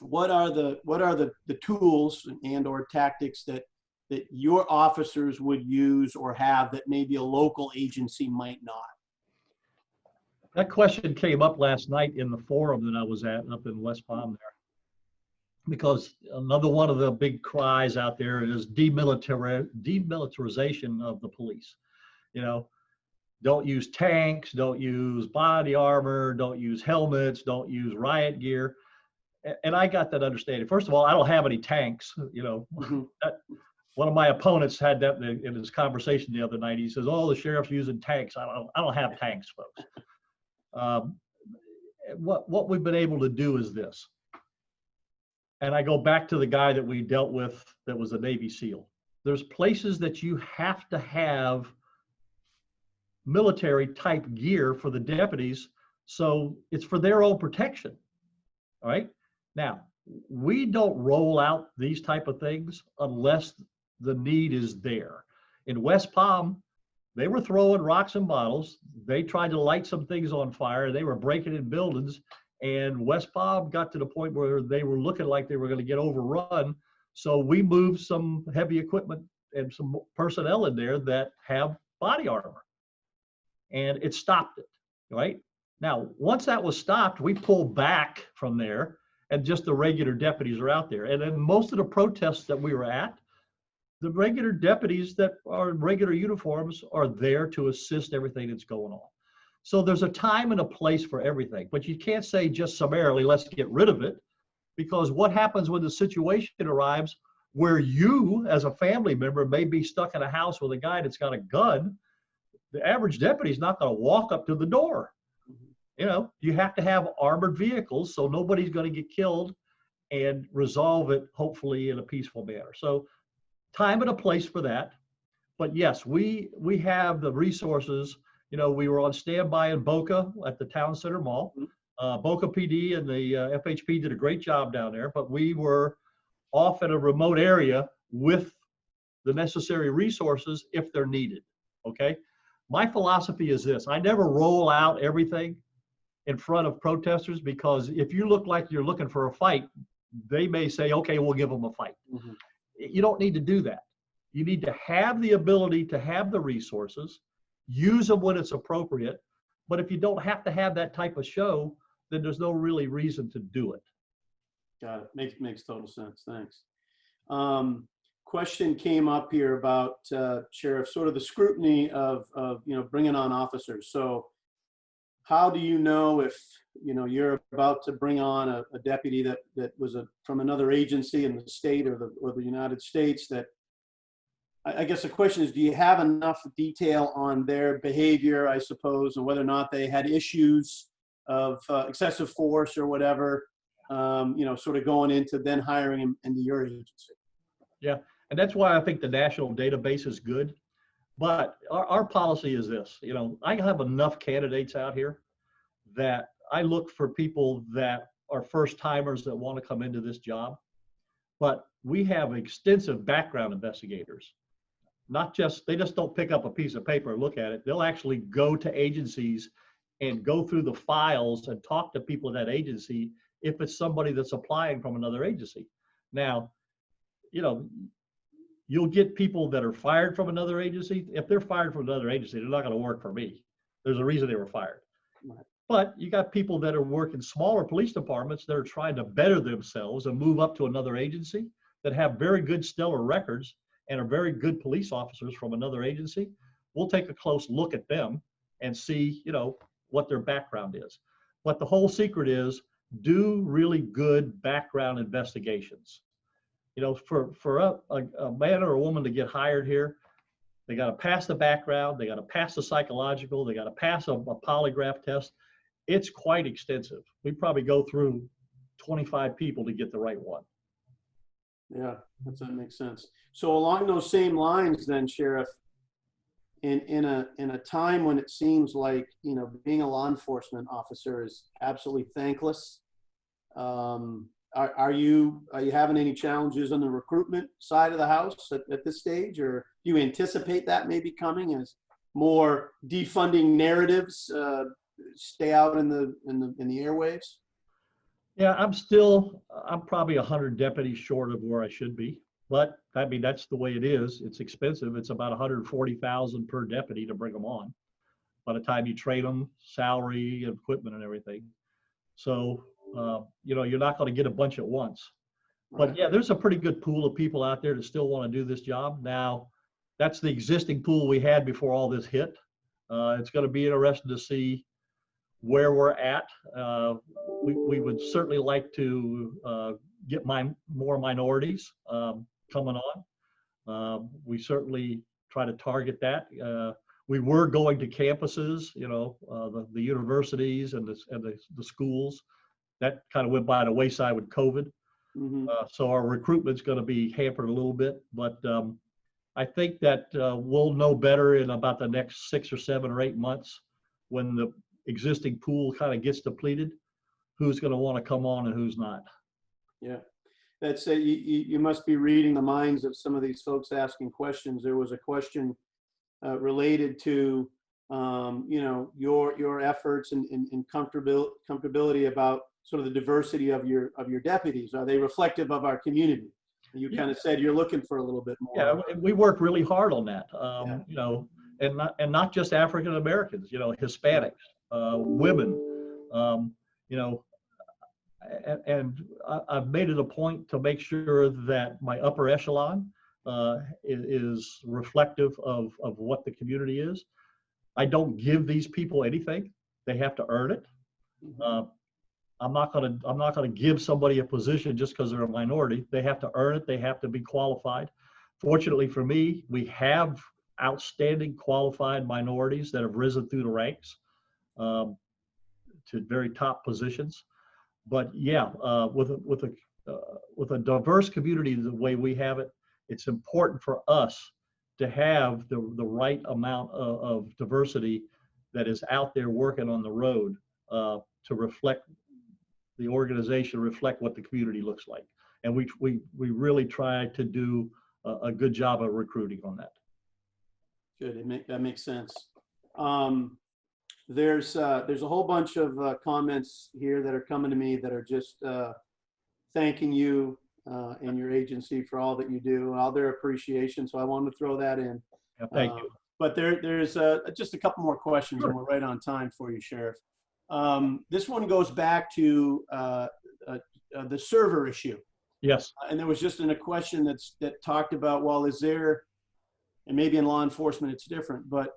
what are the tools and/or tactics that your officers would use or have that maybe a local agency might not? That question came up last night in the forum that I was at up in West Palm there, because another one of the big cries out there is demilitarization of the police. Don't use tanks, don't use body armor, don't use helmets, don't use riot gear. And I got that understanding. First of all, I don't have any tanks. Mm-hmm. One of my opponents had that in his conversation the other night. He says, "Oh, the sheriff's using tanks." I don't have tanks, folks. What we've been able to do is this. And I go back to the guy that we dealt with that was a Navy SEAL. There's places that you have to have military type gear for the deputies, so it's for their own protection. All right. Now, we don't roll out these type of things unless the need is there. In West Palm, they were throwing rocks and bottles. They tried to light some things on fire. They were breaking in buildings, and West Palm got to the point where they were looking like they were going to get overrun. So we moved some heavy equipment and some personnel in there that have body armor, and it stopped it, right? Now, once that was stopped, we pulled back from there, and just the regular deputies are out there. And then most of the protests that we were at, the regular deputies that are in regular uniforms are there to assist everything that's going on. So there's a time and a place for everything, but you can't say just summarily, let's get rid of it, because what happens when the situation arrives where you, as a family member, may be stuck in a house with a guy that's got a gun? The average deputy is not going to walk up to the door. You have to have armored vehicles so nobody's going to get killed, and resolve it hopefully in a peaceful manner. So time and a place for that. But yes, we have the resources. We were on standby in Boca at the Town Center Mall. Boca PD and the FHP did a great job down there, but we were off in a remote area with the necessary resources if they're needed. Okay. My philosophy is this: I never roll out everything in front of protesters, because if you look like you're looking for a fight, they may say, okay, we'll give them a fight. Mm-hmm. You don't need to do that. You need to have the ability to have the resources, use them when it's appropriate. But if you don't have to have that type of show, then there's no really reason to do it. Got it. Makes total sense. Thanks. Question came up here about, Sheriff, sort of the scrutiny of bringing on officers. So how do you know if you're about to bring on a deputy that was from another agency in the state or the United States? That I guess the question is, do you have enough detail on their behavior, I suppose, and whether or not they had issues of excessive force or whatever, sort of going into then hiring him into your agency? Yeah, and that's why I think the national database is good. But our policy is this: I have enough candidates out here that I look for people that are first timers that want to come into this job. But we have extensive background investigators. They just don't pick up a piece of paper and look at it. They'll actually go to agencies and go through the files and talk to people in that agency if it's somebody that's applying from another agency. Now, you'll get people that are fired from another agency. If they're fired from another agency, they're not going to work for me. There's a reason they were fired. Right. But you got people that are working smaller police departments that are trying to better themselves and move up to another agency, that have very good stellar records and are very good police officers from another agency. We'll take a close look at them and see, what their background is. But the whole secret is, do really good background investigations. For a man or a woman to get hired here, They got to pass the background. They got to pass the psychological. They got to pass a polygraph test. It's quite extensive. We probably go through 25 people to get the right one. Yeah, that makes sense. So along those same lines then, Sheriff, in a time when it seems like, you know, being a law enforcement officer is absolutely thankless, are you having any challenges on the recruitment side of the house at this stage, or do you anticipate that maybe coming as more defunding narratives stay out in the airwaves? Yeah, I'm probably 100 deputies short of where I should be, but I mean, that's the way it is. It's expensive. It's about 140,000 per deputy to bring them on by the time you train them, salary, equipment and everything. So, you know, you're not going to get a bunch at once. But yeah, there's a pretty good pool of people out there that still want to do this job. Now, that's the existing pool we had before all this hit. It's going to be interesting to see where we're at. We would certainly like to get more minorities coming on. We certainly try to target that. We were going to campuses, you know, the universities and the schools. That kind of went by the wayside with COVID. Mm-hmm. So our recruitment's going to be hampered a little bit, but I think that we'll know better in about the next 6 or 7 or 8 months when the existing pool kind of gets depleted, who's going to want to come on and who's not. Yeah, that's you must be reading the minds of some of these folks asking questions. There was a question related to you know, your efforts and comfortability about sort of the diversity of your deputies. Are they reflective of our community? And you kind of said you're looking for a little bit more. Yeah, we work really hard on that. Yeah. You know, and not just African Americans. You know, Hispanics, women. You know, and I've made it a point to make sure that my upper echelon is reflective of what the community is. I don't give these people anything; they have to earn it. I'm not gonna give somebody a position just because they're a minority. They have to earn it. They have to be qualified. Fortunately for me, we have outstanding qualified minorities that have risen through the ranks to very top positions. But yeah, with a diverse community the way we have it, it's important for us to have the right amount of diversity that is out there working on the road to reflect the organization, reflect what the community looks like. And we really try to do a good job of recruiting on that. Good, that makes sense. There's a whole bunch of comments here that are coming to me that are just thanking you and your agency for all that you do, all their appreciation. So I wanted to throw that in. Yeah, thank you. But there's just a couple more questions. Sure. And we're right on time for you, Sheriff. This one goes back to the server issue. Yes. And there was just a question that talked about, well, is there, and maybe in law enforcement it's different, but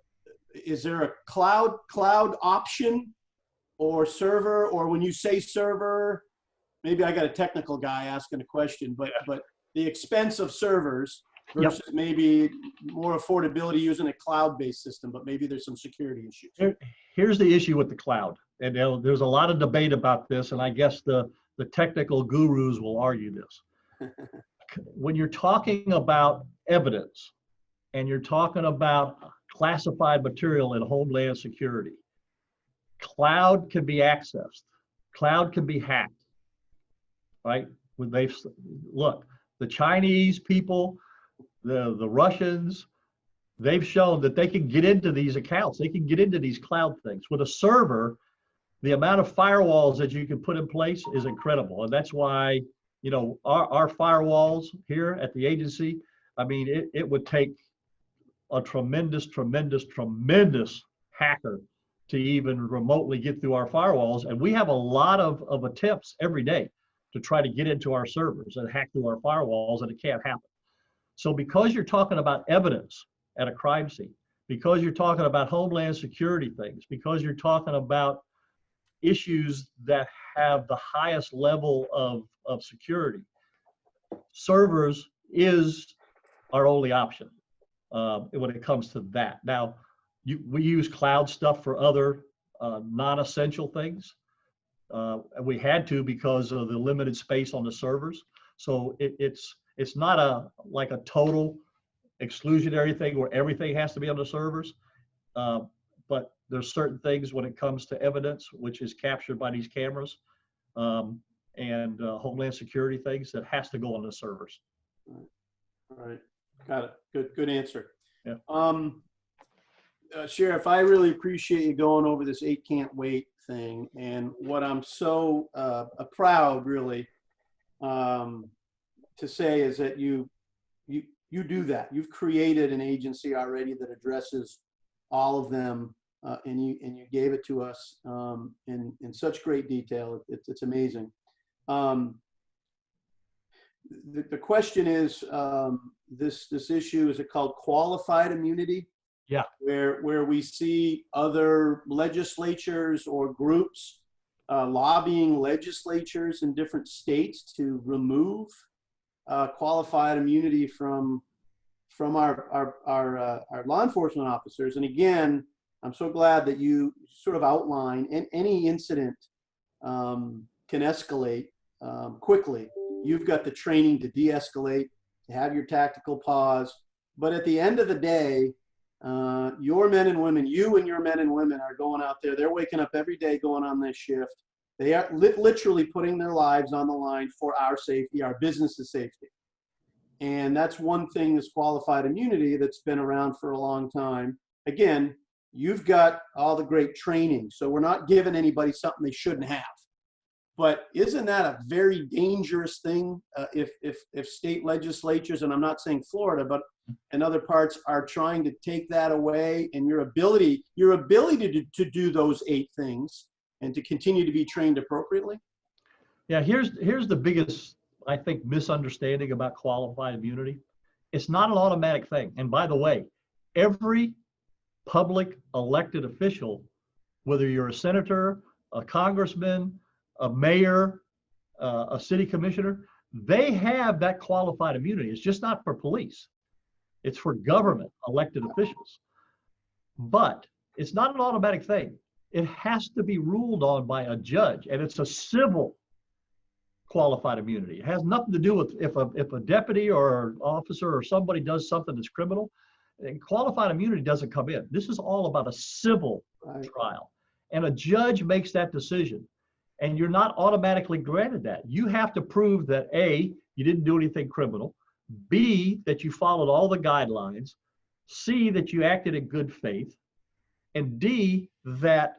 is there a cloud option or server? Or when you say server, maybe I got a technical guy asking a question, but the expense of servers versus maybe more affordability using a cloud-based system, but maybe there's some security issues. Here's the issue with the cloud. And there's a lot of debate about this, and I guess the technical gurus will argue this. When you're talking about evidence and you're talking about classified material in Homeland Security, cloud can be accessed, cloud can be hacked, right? Look, the Chinese people, the Russians, they've shown that they can get into these accounts. They can get into these cloud things. With a server, the amount of firewalls that you can put in place is incredible. And that's why, you know, our firewalls here at the agency, I mean, it would take a tremendous hacker to even remotely get through our firewalls. And we have a lot of attempts every day to try to get into our servers and hack through our firewalls, and it can't happen. So because you're talking about evidence at a crime scene, because you're talking about Homeland Security things, because you're talking about issues that have the highest level of security, servers is our only option. when it comes to that. Now, we use cloud stuff for other non-essential things. And we had to because of the limited space on the servers. So it's not like a total exclusionary thing where everything has to be on the servers. But there's certain things when it comes to evidence, which is captured by these cameras, and Homeland Security things that has to go on the servers. All right. Got it. Good answer. Yeah. Sheriff, I really appreciate you going over this 8 can't wait thing. And what I'm so proud, really, to say is that you do that. You've created an agency already that addresses all of them, and you gave it to us in such great detail. It's amazing. The question is, this issue, is it called qualified immunity? Yeah. Where we see other legislatures or groups lobbying legislatures in different states to remove qualified immunity from our law enforcement officers. And again, I'm so glad that you sort of outline any incident can escalate quickly. You've got the training to de-escalate, to have your tactical pause. But at the end of the day, your men and women, you and your men and women are going out there. They're waking up every day going on this shift. They are literally putting their lives on the line for our safety, our business's safety. And that's one thing, this qualified immunity that's been around for a long time. Again, you've got all the great training, so we're not giving anybody something they shouldn't have. But isn't that a very dangerous thing if state legislatures, and I'm not saying Florida, but in other parts, are trying to take that away, and your ability to do those 8 things and to continue to be trained appropriately? Yeah, here's the biggest, I think, misunderstanding about qualified immunity. It's not an automatic thing. And by the way, every public elected official, whether you're a senator, a congressman, a mayor, a city commissioner, they have that qualified immunity. It's just not for police. It's for government elected officials. But it's not an automatic thing. It has to be ruled on by a judge, and it's a civil qualified immunity. It has nothing to do with if a deputy or an officer or somebody does something that's criminal. And qualified immunity doesn't come in. This is all about a civil trial, and a judge makes that decision. And you're not automatically granted that. You have to prove that A, you didn't do anything criminal, B, that you followed all the guidelines, C, that you acted in good faith, and D, that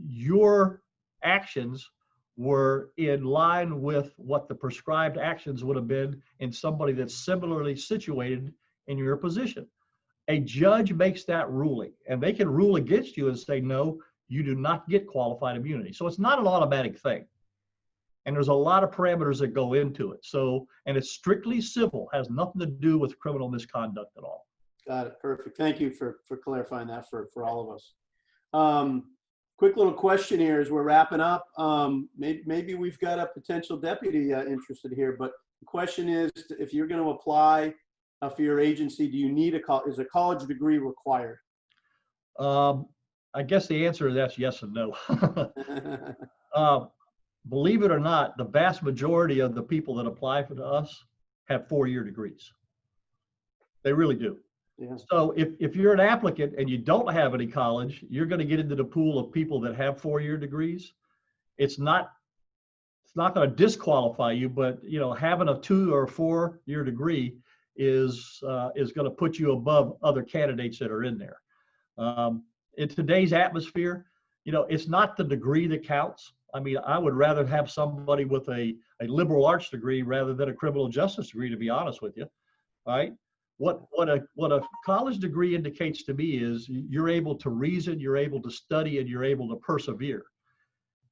your actions were in line with what the prescribed actions would have been in somebody that's similarly situated in your position. A judge makes that ruling, and they can rule against you and say, no, you do not get qualified immunity. So it's not an automatic thing. And there's a lot of parameters that go into it. So, and it's strictly civil, has nothing to do with criminal misconduct at all. Got it. Perfect. Thank you for clarifying that for all of us. Quick little question here as we're wrapping up. Maybe we've got a potential deputy interested here, but the question is, if you're going to apply for your agency, do you need is a college degree required? I guess the answer to that's yes and no. Believe it or not, the vast majority of the people that apply for us have 4-year degrees. They really do. Yeah. So if you're an applicant and you don't have any college, you're going to get into the pool of people that have 4-year degrees. It's not going to disqualify you, but having a 2 or 4-year degree is going to put you above other candidates that are in there. In today's atmosphere, it's not the degree that counts. I mean, I would rather have somebody with a liberal arts degree rather than a criminal justice degree, to be honest with you, right? What a college degree indicates to me is you're able to reason, you're able to study, and you're able to persevere.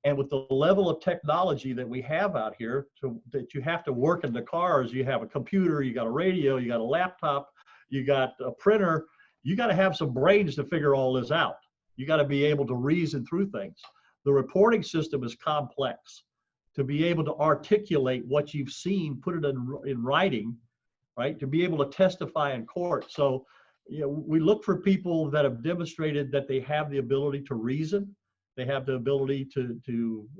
And with the level of technology that we have out here, that you have to work in the cars, you have a computer, you got a radio, you got a laptop, you got a printer, you got to have some brains to figure all this out. You got to be able to reason through things. The reporting system is complex. To be able to articulate what you've seen, put it in writing, right? To be able to testify in court. So, you know, we look for people that have demonstrated that they have the ability to reason, they have the ability to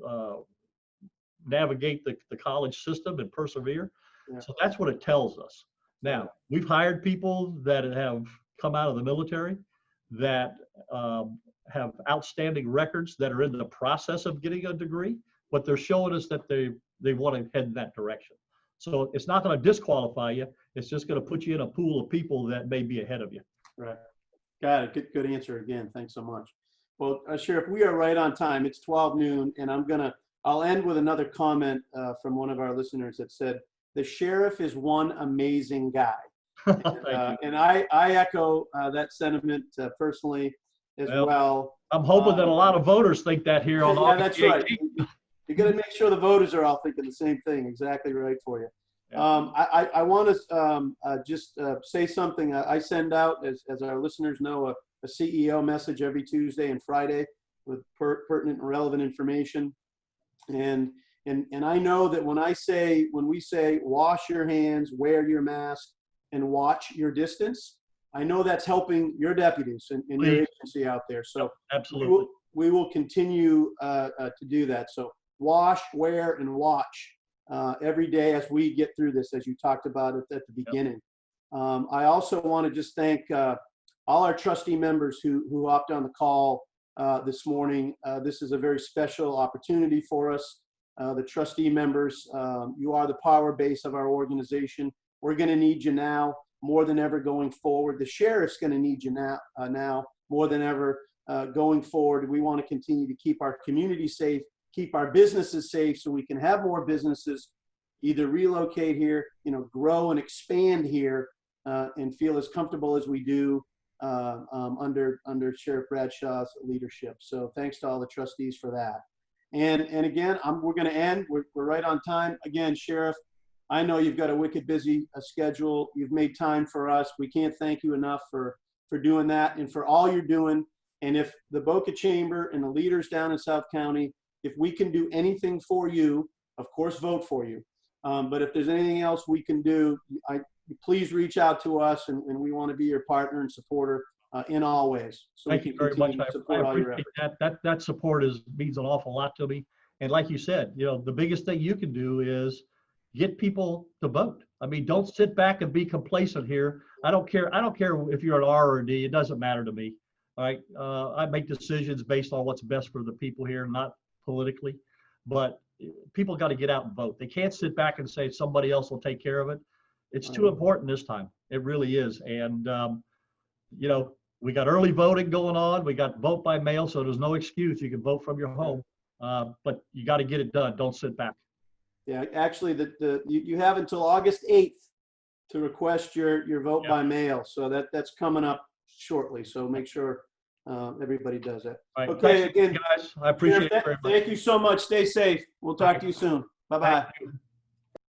navigate the college system and persevere. Yeah. So that's what it tells us. Now, we've hired people that have come out of the military that have outstanding records that are in the process of getting a degree, but they're showing us that they want to head in that direction. So it's not going to disqualify you. It's just going to put you in a pool of people that may be ahead of you. Right. Got it. Good answer again. Thanks so much. Well, Sheriff, we are right on time. It's 12 noon, and I'll end with another comment from one of our listeners that said, the sheriff is one amazing guy. And I echo that sentiment personally as well. I'm hoping that a lot of voters think that here on August 18th. Right. You got to make sure the voters are all thinking the same thing. Exactly right for you. Yeah. I want to just say something. I send out, as our listeners know, a CEO message every Tuesday and Friday with pertinent and relevant information. And I know that when we say wash your hands, wear your mask, and watch your distance, I know that's helping your deputies and your agency out there. So absolutely, we will continue to do that. So wash, wear, and watch every day as we get through this, as you talked about it at the beginning. I also want to just thank all our trustee members who hopped on the call this morning. This is a very special opportunity for us. The trustee members, you are the power base of our organization. We're going to need you now more than ever going forward. The sheriff's going to need you now more than ever going forward. We want to continue to keep our community safe, keep our businesses safe, so we can have more businesses either relocate here, grow and expand here, and feel as comfortable as we do under Sheriff Bradshaw's leadership. So thanks to all the trustees for that. And again, we're going to end. We're right on time. Again, Sheriff, I know you've got a wicked busy schedule. You've made time for us. We can't thank you enough for doing that and for all you're doing. And if the Boca Chamber and the leaders down in South County, if we can do anything for you, of course, vote for you. But if there's anything else we can do, please reach out to us, and we want to be your partner and supporter in all ways. So Thank you very much. I appreciate that support means an awful lot to me. And like you said, the biggest thing you can do is get people to vote. I mean, don't sit back and be complacent here. I don't care if you're an R or a D. It doesn't matter to me. All right. I make decisions based on what's best for the people here, not politically. But people got to get out and vote. They can't sit back and say somebody else will take care of it. It's too important this time. It really is. And we got early voting going on. We got vote by mail, so there's no excuse. You can vote from your home, but you got to get it done. Don't sit back. Yeah, actually, you have until August 8th to request your vote by mail. So that's coming up shortly. So make sure everybody does that. Right. Okay, again, guys, I appreciate it very much. Thank you so much. Stay safe. We'll talk to you soon. Bye-bye.